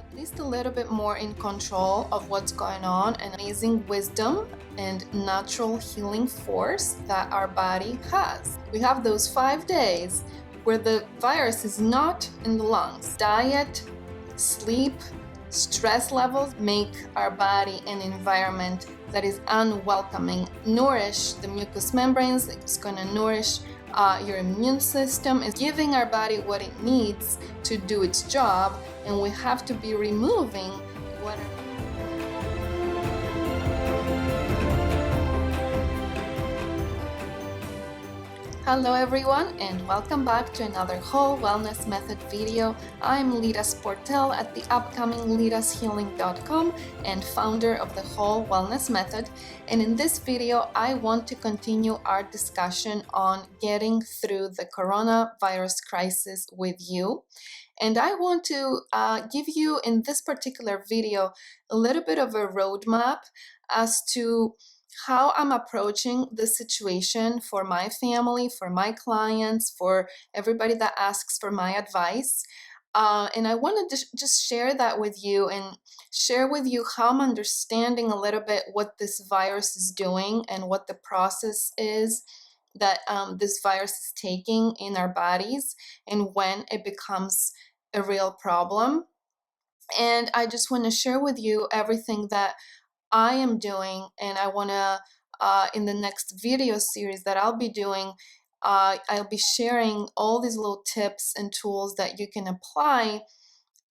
at least a little bit more in control of what's going on, and amazing wisdom and natural healing force that our body has. We have those 5 days where the virus is not in the lungs. Diet, sleep, stress levels make our body an environment that is unwelcoming. Nourish the mucous membranes. It's going to nourish your immune system. Is giving our body what it needs to do its job, and we have to be removing what. Hello everyone, and welcome back to another Whole Wellness Method video. I'm Lida Sportel at the upcoming lidashealing.com and founder of the Whole Wellness Method. And in this video, I want to continue our discussion on getting through the coronavirus crisis with you. And I want to give you in this particular video a little bit of a roadmap as to how I'm approaching the situation for my family, for my clients, for everybody that asks for my advice. And I want to just share that with you and share with you how I'm understanding a little bit what this virus is doing and what the process is that this virus is taking in our bodies and when it becomes a real problem. And I just want to share with you everything that I am doing, and I want to, in the next video series that I'll be doing, I'll be sharing all these little tips and tools that you can apply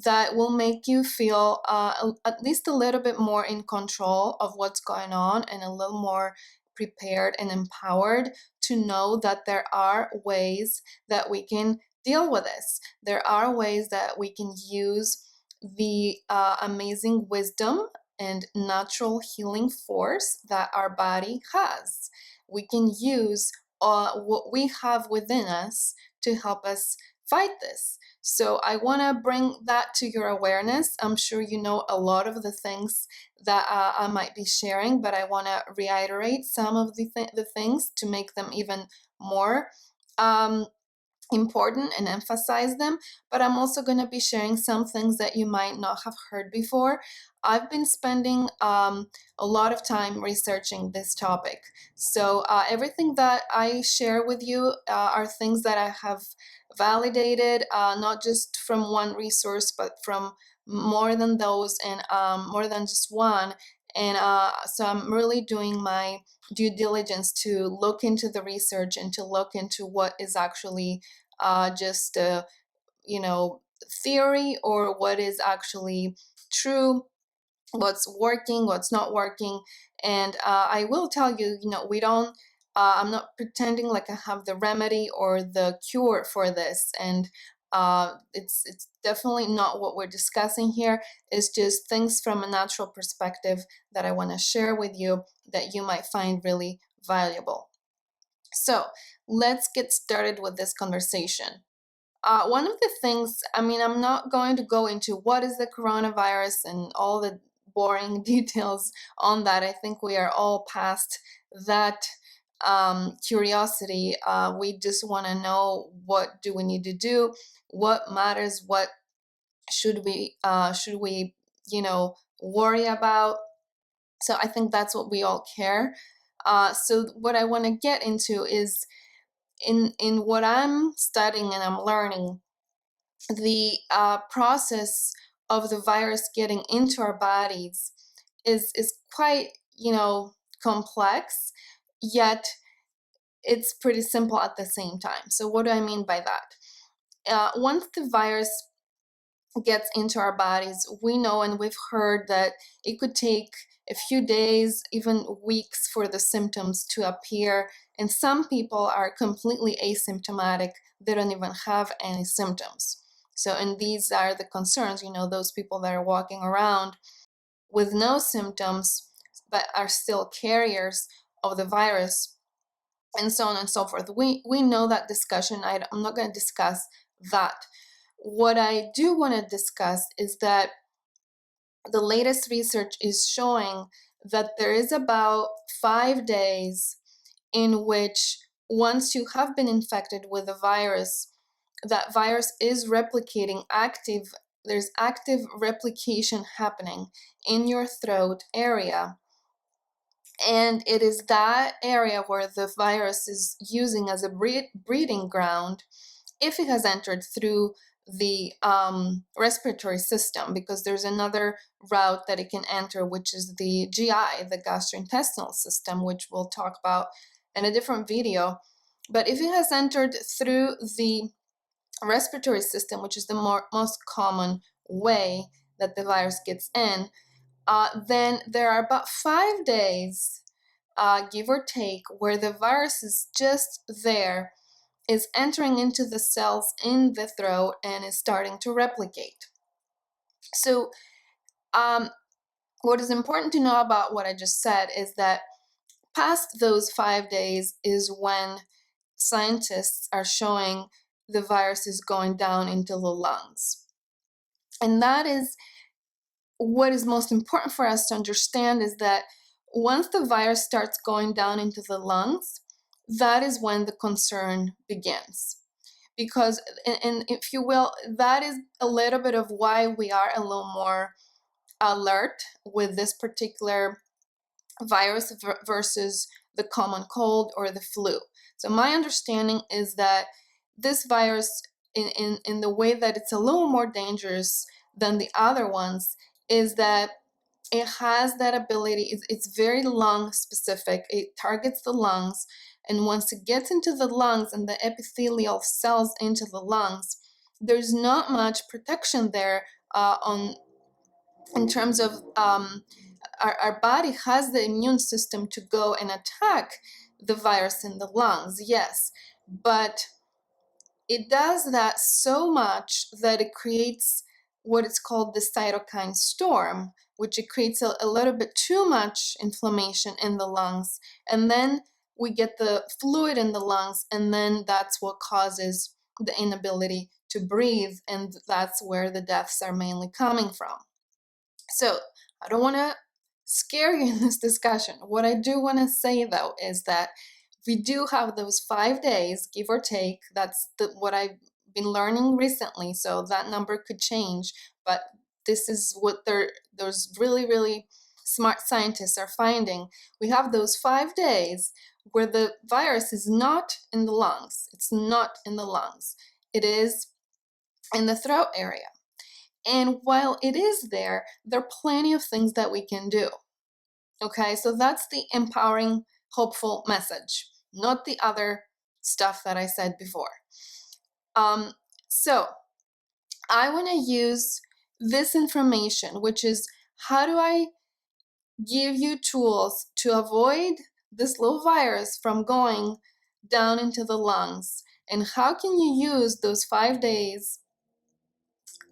that will make you feel at least a little bit more in control of what's going on and a little more prepared and empowered to know that there are ways that we can deal with this. There are ways that we can use the amazing wisdom and natural healing force that our body has. We can use what we have within us to help us fight this. So I want to bring that to your awareness. I'm sure you know a lot of the things that I might be sharing, but I want to reiterate some of the things to make them even more important and emphasize them. But I'm also going to be sharing some things that you might not have heard before. I've been spending a lot of time researching this topic. So everything that I share with you are things that I have validated, not just from one resource, but from more than those and more than just one. And so I'm really doing my due diligence to look into the research and to look into what is actually just theory or what is actually true, what's working, what's not working. And I will tell you, we don't, I'm not pretending like I have the remedy or the cure for this. And it's definitely not what we're discussing here. It's just things from a natural perspective that I want to share with you that you might find really valuable. So let's get started with this conversation. One of the things, I'm not going to go into what is the coronavirus and all the boring details on that. I think we are all past that curiosity. We just want to know, what do we need to do, what matters, what should we worry about. So I think that's what we all care. So what I want to get into is in what I'm studying and I'm learning, the process of the virus getting into our bodies is quite complex, yet it's pretty simple at the same time. So what do I mean by that? Once the virus gets into our bodies, we know and we've heard that it could take a few days, even weeks, for the symptoms to appear. And some people are completely asymptomatic. They don't even have any symptoms. So, and these are the concerns, those people that are walking around with no symptoms, but are still carriers of the virus, and so on and so forth. We know that discussion. I'm not going to discuss that. What I do want to discuss is that the latest research is showing that there is about 5 days in which, once you have been infected with the virus, that virus is replicating there's active replication happening in your throat area. And it is that area where the virus is using as a breeding ground if it has entered through the respiratory system, because there's another route that it can enter, which is the GI, the gastrointestinal system, which we'll talk about in a different video. But if it has entered through the respiratory system, which is the most common way that the virus gets in, then there are about 5 days, give or take, where the virus is just there, is entering into the cells in the throat and is starting to replicate. So what is important to know about what I just said is that past those 5 days is when scientists are showing the virus is going down into the lungs. And that is what is most important for us to understand, is that once the virus starts going down into the lungs, that is when the concern begins. Because, and if you will, that is a little bit of why we are a little more alert with this particular virus versus the common cold or the flu. So my understanding is that this virus, in the way that it's a little more dangerous than the other ones, is that it has that ability, it's very lung specific, it targets the lungs, and once it gets into the lungs and the epithelial cells into the lungs, there's not much protection there in terms of our body has the immune system to go and attack the virus in the lungs, yes, but it does that so much that it creates what is called the cytokine storm, which it creates a little bit too much inflammation in the lungs, and then we get the fluid in the lungs, and then that's what causes the inability to breathe, and that's where the deaths are mainly coming from. So I don't want to scare you in this discussion. What I do want to say, though, is that we do have those 5 days, give or take. That's what I've been learning recently, so that number could change, but this is what those really, really smart scientists are finding. We have those 5 days where the virus is not in the lungs. It's not in the lungs. It is in the throat area. And while it is there, there are plenty of things that we can do. Okay, so that's the empowering, hopeful message, not the other stuff that I said before. So I want to use this information, which is how do I give you tools to avoid this little virus from going down into the lungs, and how can you use those 5 days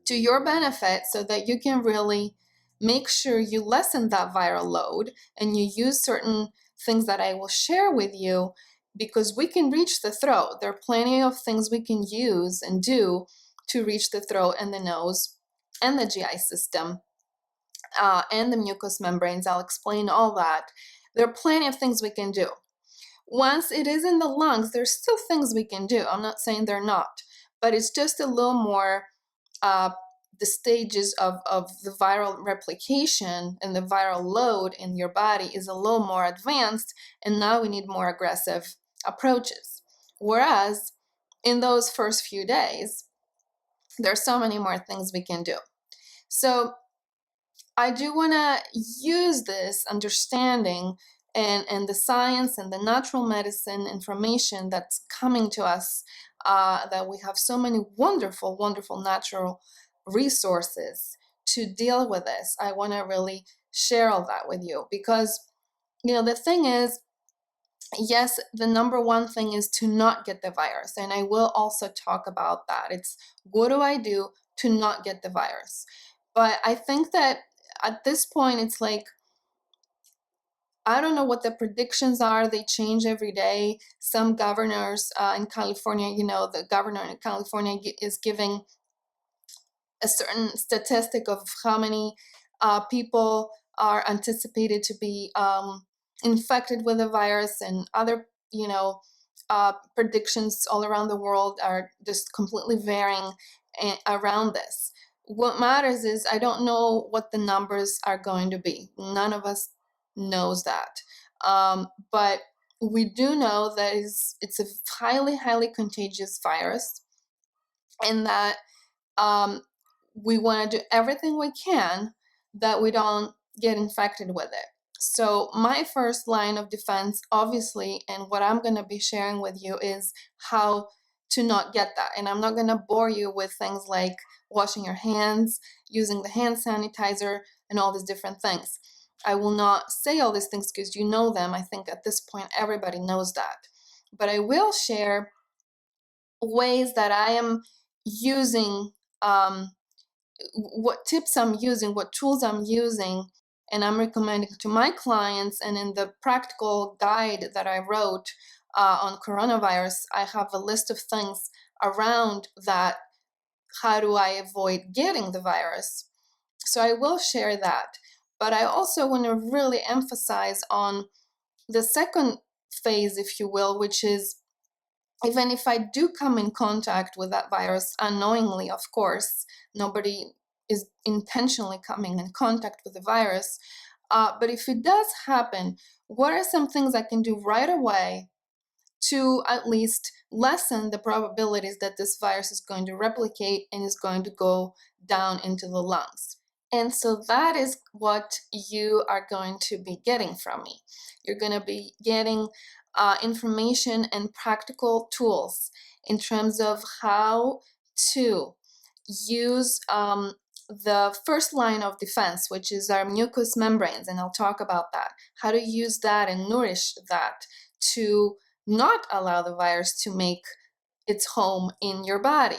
to your benefit so that you can really make sure you lessen that viral load, and you use certain things that I will share with you, because we can reach the throat. There are plenty of things we can use and do to reach the throat and the nose and the GI system and the mucous membranes. I'll explain all that. There are plenty of things we can do. Once it is in the lungs, there's still things we can do. I'm not saying they're not, but it's just a little more the stages of the viral replication and the viral load in your body is a little more advanced, and now we need more aggressive approaches. Whereas in those first few days, there's so many more things we can do. So I do want to use this understanding and the science and the natural medicine information that's coming to us, that we have so many wonderful, wonderful natural resources to deal with this. I want to really share all that with you, because, the thing is, yes, the number one thing is to not get the virus. And I will also talk about that. It's what do I do to not get the virus? But I think that at this point, it's like, I don't know what the predictions are. They change every day. Some governors in California, the governor in California is giving a certain statistic of how many people are anticipated to be infected with the virus, and other, predictions all around the world are just completely varying around this. what matters is I don't know what the numbers are going to be. None of us knows that. But we do know that it's a highly, highly contagious virus, and that we want to do everything we can that we don't get infected with it. So my first line of defense, obviously, and what I'm going to be sharing with you is how to not get that. And I'm not going to bore you with things like washing your hands, using the hand sanitizer, and all these different things. I will not say all these things because you know them. I think at this point everybody knows that. But I will share ways that I am using, what tips I'm using, what tools I'm using, and I'm recommending to my clients. And in the practical guide that I wrote on coronavirus, I have a list of things around that. How do I avoid getting the virus? So I will share that. But I also want to really emphasize on the second phase, if you will, which is even if I do come in contact with that virus unknowingly, of course, nobody is intentionally coming in contact with the virus. But if it does happen, what are some things I can do right away to at least lessen the probabilities that this virus is going to replicate and is going to go down into the lungs? And so that is what you are going to be getting from me. You're going to be getting information and practical tools in terms of how to use the first line of defense, which is our mucous membranes, and I'll talk about that. How to use that and nourish that to not allow the virus to make its home in your body.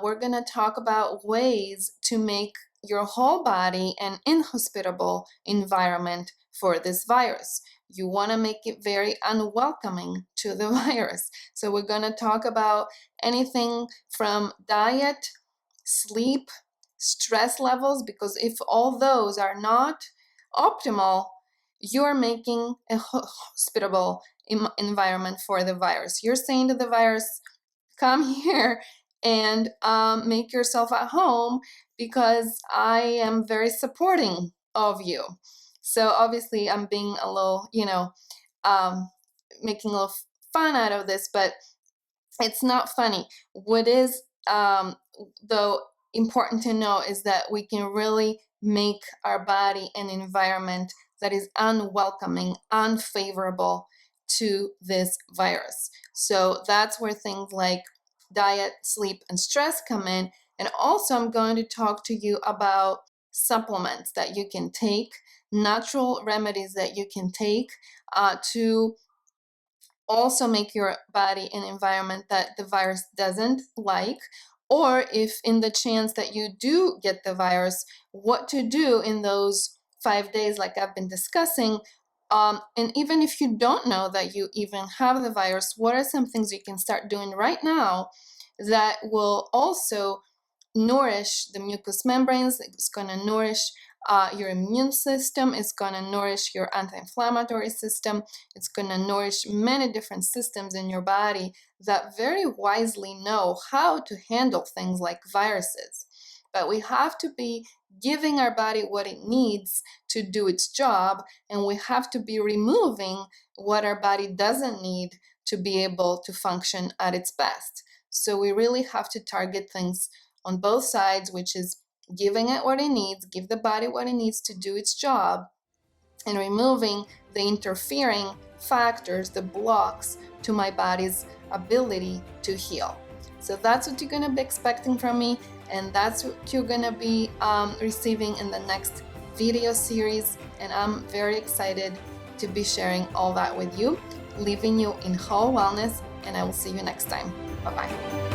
We're going to talk about ways to make your whole body an inhospitable environment for this virus. You want to make it very unwelcoming to the virus. So we're going to talk about anything from diet, sleep, stress levels, because if all those are not optimal, you're making a hospitable environment for the virus. You're saying to the virus, come here and make yourself at home because I am very supporting of you. So obviously I'm being a little, making a little fun out of this, but it's not funny. What is, though, important to know is that we can really make our body an environment that is unwelcoming, unfavorable to this virus. So that's where things like diet, sleep, and stress come in. And also I'm going to talk to you about supplements that you can take, natural remedies that you can take to also make your body an environment that the virus doesn't like, or if in the chance that you do get the virus, what to do in those 5 days like I've been discussing. And even if you don't know that you even have the virus, what are some things you can start doing right now that will also nourish the mucous membranes? It's going to nourish your immune system. It's going to nourish your anti-inflammatory system. It's going to nourish many different systems in your body that very wisely know how to handle things like viruses. But we have to be giving our body what it needs to do its job, and we have to be removing what our body doesn't need to be able to function at its best. So we really have to target things on both sides, which is giving it what it needs, give the body what it needs to do its job, and removing the interfering factors, the blocks to my body's ability to heal. So that's what you're going to be expecting from me, and that's what you're going to be receiving in the next video series. And I'm very excited to be sharing all that with you, leaving you in whole wellness, and I will see you next time. Bye-bye.